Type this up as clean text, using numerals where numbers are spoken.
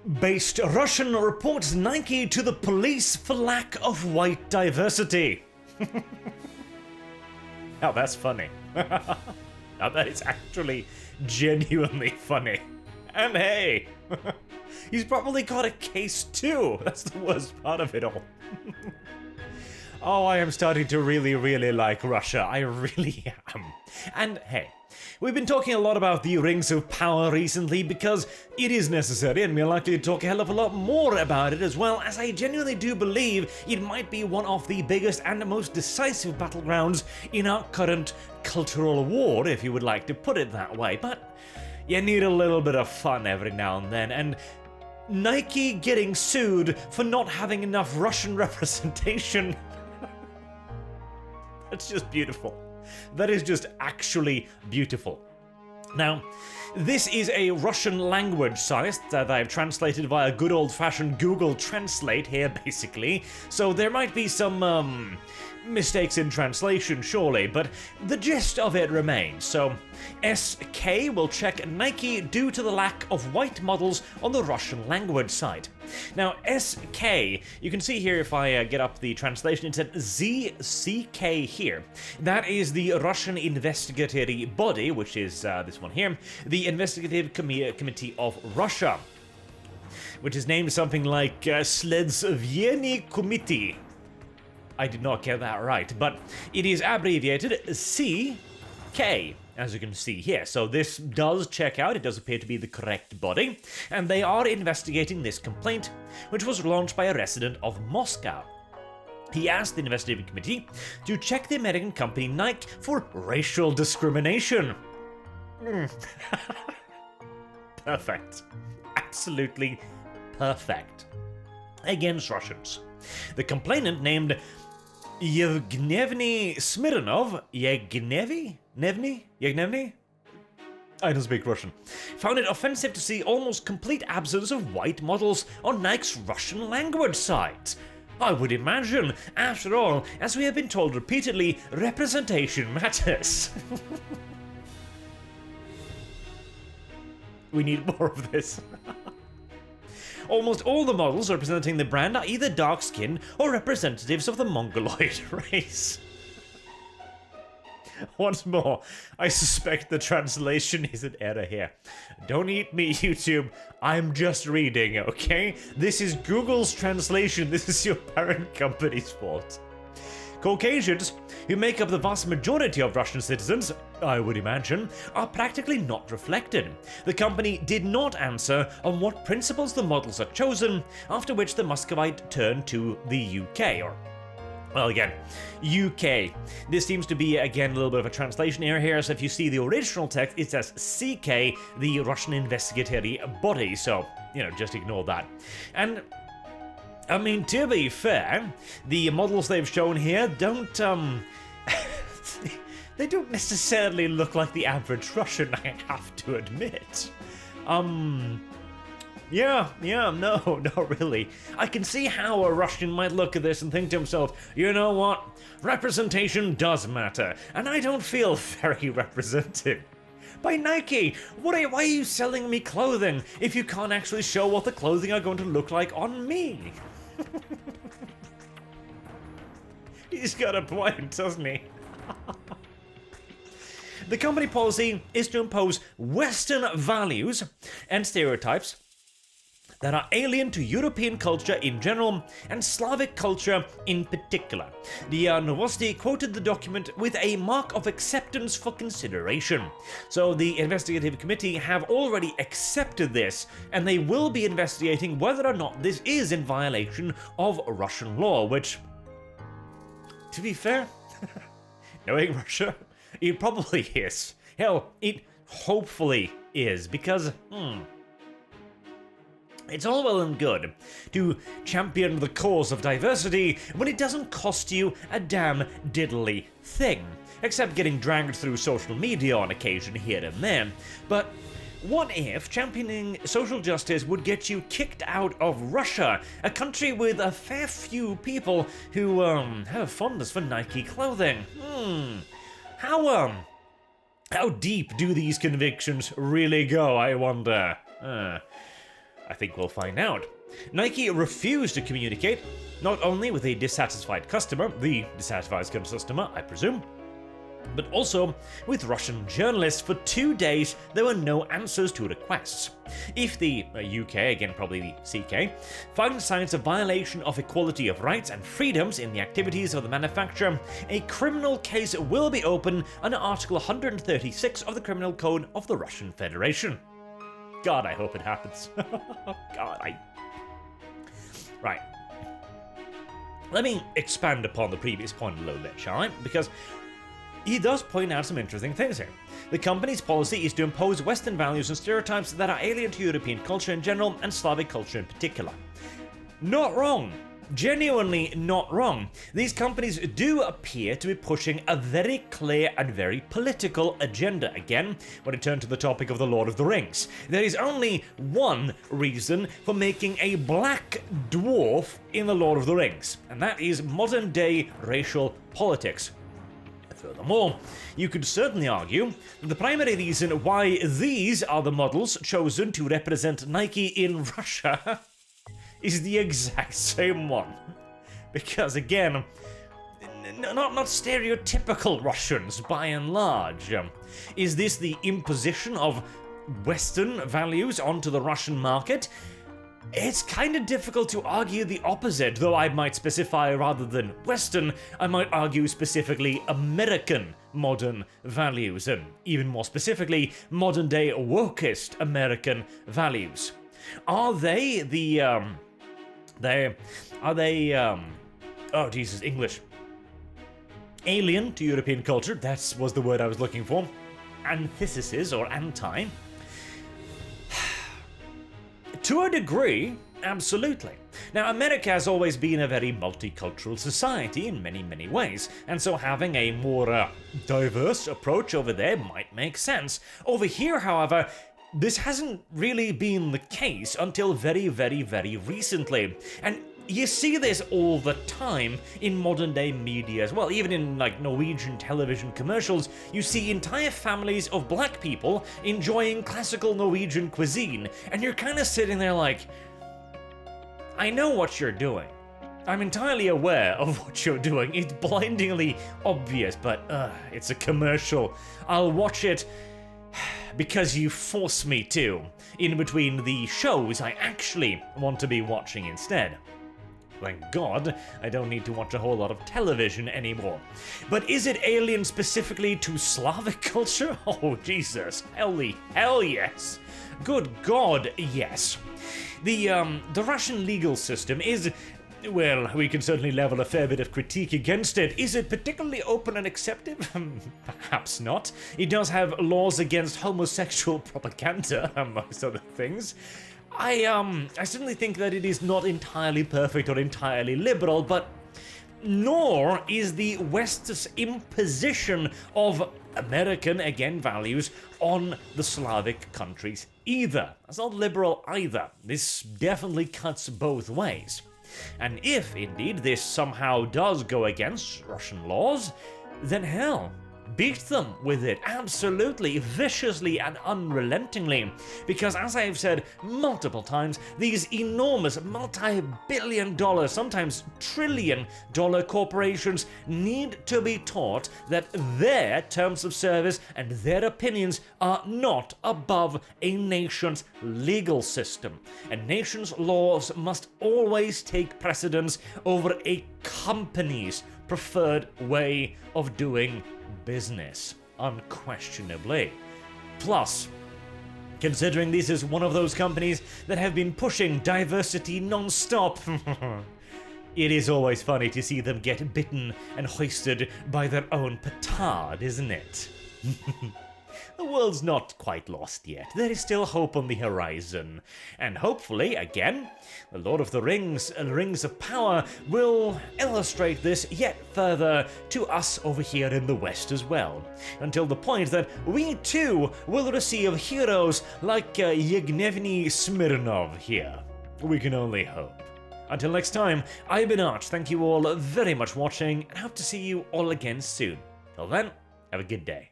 Based Russian reports Nike to the police for lack of white diversity. Now that's funny. Now that is actually genuinely funny. And hey, he's probably got a case too. That's the worst part of it all. Oh, I am starting to really like Russia. I really am. And hey, we've been talking a lot about the rings of power recently because it is necessary, and we're likely to talk a hell of a lot more about it, as well as I genuinely do believe it might be one of the biggest and most decisive battlegrounds in our current cultural war, if you would like to put it that way. But you need a little bit of fun every now and then, and Nike getting sued for not having enough Russian representation. That's just beautiful. That is just actually beautiful. Now, this is a Russian language site that I've translated via good old-fashioned Google Translate here, basically. So there might be some, mistakes in translation, surely, but the gist of it remains. So, SK will check Nike due to the lack of white models on the Russian language site. Now, SK, you can see here if I get up the translation, it said ZCK here. That is the Russian investigatory body, which is this one here, the Investigative Committee of Russia, which is named something like Следственный Committee. I did not get that right, but it is abbreviated CK, as you can see here. So this does check out, it does appear to be the correct body, and they are investigating this complaint, which was launched by a resident of Moscow. He asked the investigative committee to check the American company Nike for racial discrimination. Perfect. Absolutely perfect. Against Russians. The complainant, named Yevgeny Smirnov, Yevgeny? I don't speak Russian. Found it offensive to see almost complete absence of white models on Nike's Russian language site. I would imagine, after all, as we have been told repeatedly, representation matters. We need more of this. Almost all the models representing the brand are either dark-skinned or representatives of the Mongoloid race. Once more, I suspect the translation is an error here. Don't eat me, YouTube. I'm just reading, okay? This is Google's translation. This is your parent company's fault. Caucasians, who make up the vast majority of Russian citizens, I would imagine, are practically not reflected. The company did not answer on what principles the models are chosen, after which the Muscovite turned to the UK, or, well, again, UK. This seems to be, again, a little bit of a translation error here, so if you see the original text, it says CK, the Russian investigatory body, so, just ignore that. And I mean, to be fair, the models they've shown here don't, they don't necessarily look like the average Russian, I have to admit. Yeah, no, really. I can see how a Russian might look at this and think to himself, you know what? Representation does matter, and I don't feel very represented. By Nike, why are you selling me clothing if you can't actually show what the clothing are going to look like on me? He's got a point, doesn't he? The company policy is to impose Western values and stereotypes that are alien to European culture in general and Slavic culture in particular. The Novosti quoted the document with a mark of acceptance for consideration. So the investigative committee have already accepted this, and they will be investigating whether or not this is in violation of Russian law, which, to be fair, knowing Russia, it probably is. Hell, it hopefully is, because, it's all well and good to champion the cause of diversity when it doesn't cost you a damn diddly thing, except getting dragged through social media on occasion here and there. But what if championing social justice would get you kicked out of Russia, a country with a fair few people who have a fondness for Nike clothing? How deep do these convictions really go, I wonder? I think we'll find out. Nike refused to communicate, not only with a dissatisfied customer, the dissatisfied customer, I presume, but also with Russian journalists. For 2 days, there were no answers to requests. If the UK, again probably the CK, finds signs of violation of equality of rights and freedoms in the activities of the manufacturer, a criminal case will be opened under Article 136 of the Criminal Code of the Russian Federation. God, I hope it happens. God, Right. Let me expand upon the previous point a little bit, shall I? Because he does point out some interesting things here. The company's policy is to impose Western values and stereotypes that are alien to European culture in general and Slavic culture in particular. Not wrong. Genuinely not wrong. These companies do appear to be pushing a very clear and very political agenda. Again, when I turn to the topic of the Lord of the Rings, there is only one reason for making a black dwarf in the Lord of the Rings, and that is modern day racial politics. Furthermore, you could certainly argue that the primary reason why these are the models chosen to represent Nike in Russia is the exact same one. Because again, not stereotypical Russians by and large. Is this the imposition of Western values onto the Russian market? It's kind of difficult to argue the opposite, though I might specify rather than Western, I might argue specifically American modern values, and even more specifically, modern day wokest American values. Are they the, oh Jesus, English. Alien to European culture, that was the word I was looking for. Antithesis or anti. To a degree, absolutely. Now, America has always been a very multicultural society in many, many ways, and so having a more diverse approach over there might make sense. Over here, however, this hasn't really been the case until very, very, very recently. And you see this all the time in modern day media as well. Even in like Norwegian television commercials, you see entire families of black people enjoying classical Norwegian cuisine, and you're kind of sitting there like, I know what you're doing. I'm entirely aware of what you're doing. It's blindingly obvious, but it's a commercial. I'll watch it because you force me to, in between the shows I actually want to be watching instead. Thank God, I don't need to watch a whole lot of television anymore. But is it alien specifically to Slavic culture? Oh, Jesus. Hell yes. Good God, yes. The Russian legal system is, well, we can certainly level a fair bit of critique against it. Is it particularly open and accepting? Perhaps not. It does have laws against homosexual propaganda, amongst other things. I certainly think that it is not entirely perfect or entirely liberal, but nor is the West's imposition of American, again, values on the Slavic countries either. That's not liberal either. This definitely cuts both ways. And if, indeed, this somehow does go against Russian laws, then hell, beat them with it, absolutely, viciously and unrelentingly. Because as I've said multiple times, these enormous multi-billion dollar, sometimes trillion-dollar corporations need to be taught that their terms of service and their opinions are not above a nation's legal system. A nation's laws must always take precedence over a company's preferred way of doing business, unquestionably. Plus, considering this is one of those companies that have been pushing diversity non-stop, it is always funny to see them get bitten and hoisted by their own petard, isn't it? The world's not quite lost yet. There is still hope on the horizon. And hopefully, again, the Lord of the Rings, Rings of Power, will illustrate this yet further to us over here in the West as well. Until the point that we too will receive heroes like Yevgeny Smirnov here. We can only hope. Until next time, I've been Arch. Thank you all very much for watching, and hope to see you all again soon. Till then, have a good day.